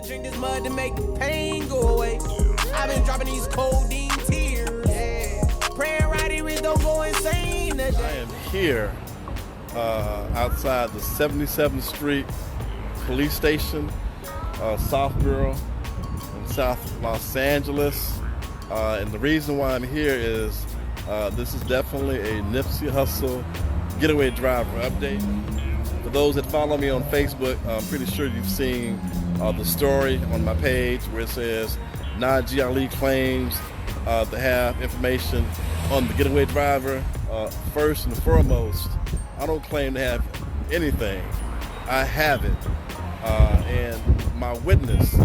drink this mud to make the pain go away. I've been dropping these codeine tears. Yeah. Praying right here, it don't go insane today. I am here outside the 77th Street Police Station, Southborough in South Los Angeles. And the reason why I'm here is this is definitely a Nipsey Hussle Getaway Driver update. For those that follow me on Facebook, I'm pretty sure you've seen the story on my page where it says Najee Ali claims to have information on the getaway driver. First and foremost, I don't claim to have anything. I have it. And my witness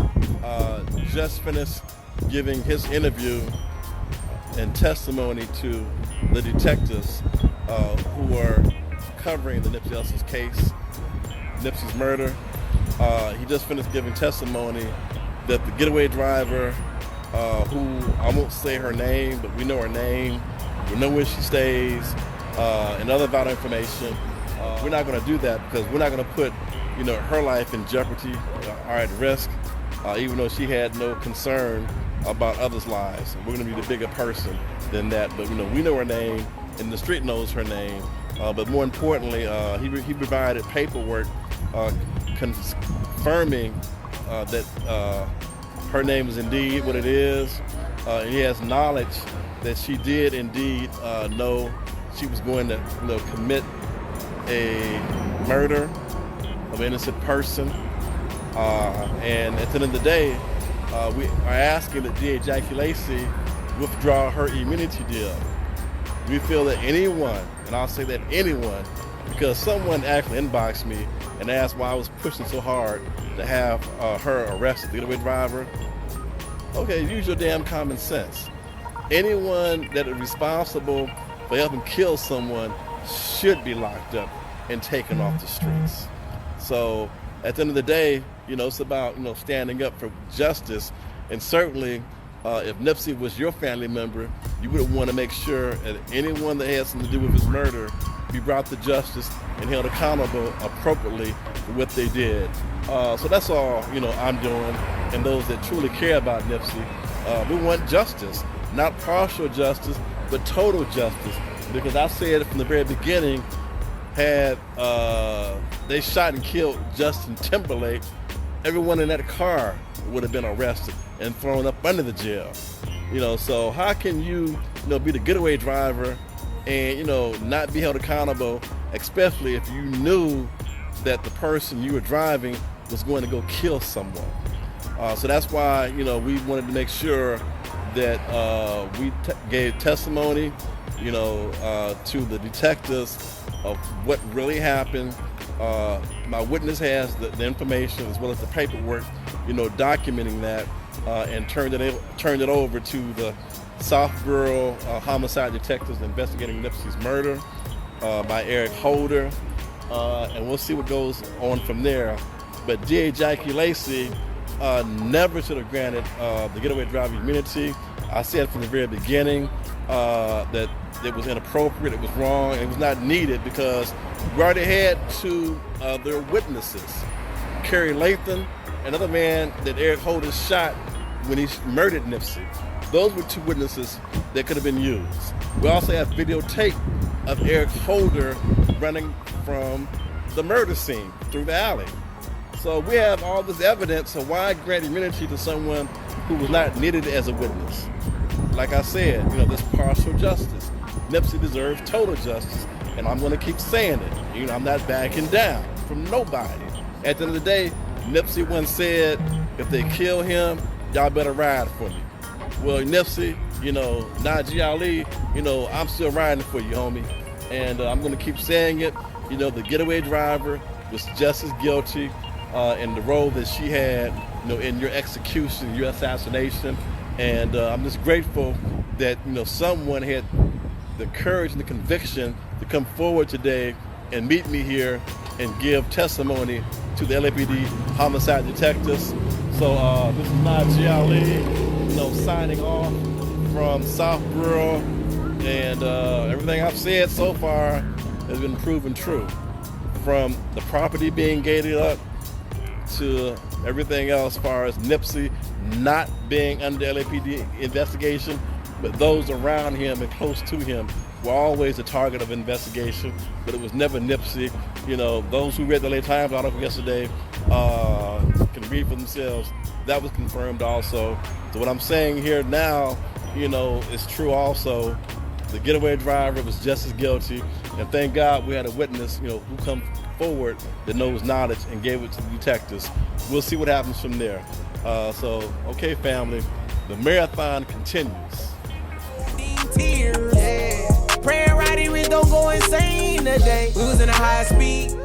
just finished giving his interview and testimony to the detectives who are covering the Nipsey Hussle's case, Nipsey's murder. He just finished giving testimony that the getaway driver, who I won't say her name, but we know her name, we know where she stays, and other vital information. We're not going to do that because we're not going to put, her life in jeopardy or at risk, even though she had no concern about others' lives. We're going to be the bigger person than that. But we know her name, and the street knows her name. But more importantly, he provided paperwork confirming that her name is indeed what it is. He has knowledge that she did indeed know she was going to commit a murder of an innocent person. And at the end of the day, we are asking that DA Jackie Lacey withdraw her immunity deal. We feel that anyone, and I'll say that anyone, because someone actually inboxed me and asked why I was pushing so hard to have her arrested, the getaway driver. Okay, use your damn common sense. Anyone that is responsible for helping kill someone should be locked up and taken off the streets. So at the end of the day, it's about standing up for justice, and certainly if Nipsey was your family member, you would want to make sure that anyone that has something to do with his murder be brought to justice and held accountable appropriately for what they did. So that's all I'm doing, and those that truly care about Nipsey, we want justice, not partial justice, but total justice. Because I said from the very beginning, had they shot and killed Justin Timberlake, everyone in that car would have been arrested and thrown up under the jail. So how can you, be the getaway driver and, not be held accountable, especially if you knew that the person you were driving was going to go kill someone? So that's why, we wanted to make sure that we gave testimony, to the detectives of what really happened. My witness has the information as well as the paperwork, documenting that, and turned it over to the Southborough homicide detectives investigating Nipsey's murder by Eric Holder, and we'll see what goes on from there. But DA Jackie Lacey never should have granted the getaway driver immunity. I said from the very beginning that it was inappropriate, it was wrong, it was not needed because we already had two other witnesses. Kerry Lathan, another man that Eric Holder shot when he murdered Nipsey. Those were two witnesses that could have been used. We also have videotape of Eric Holder running from the murder scene through the alley. So we have all this evidence, so why grant immunity to someone who was not needed as a witness? Like I said, this partial justice. Nipsey deserves total justice, and I'm going to keep saying it. I'm not backing down from nobody. At the end of the day, Nipsey once said, if they kill him, y'all better ride for me. Well, Nipsey, Najee Ali, I'm still riding for you, homie. And I'm going to keep saying it. The getaway driver was just as guilty in the role that she had, in your execution, your assassination. And I'm just grateful that, someone had the courage and the conviction to come forward today and meet me here and give testimony to the LAPD homicide detectives. So this is Najee Ali, signing off from Southborough, and everything I've said so far has been proven true. From the property being gated up to Everything else, as far as Nipsey not being under LAPD investigation, but those around him and close to him were always the target of investigation, but it was never Nipsey. You know, those who read the LA Times article yesterday can read for themselves. That was confirmed also. So what I'm saying here now, you know, is true also. The getaway driver was just as guilty, and thank God we had a witness, you know, who come forward that knows knowledge and gave it to the detectives. We'll see what happens from there. So, okay, family, the marathon continues. Tears, yeah. Praying right here, don't go insane today. We was in a high speed.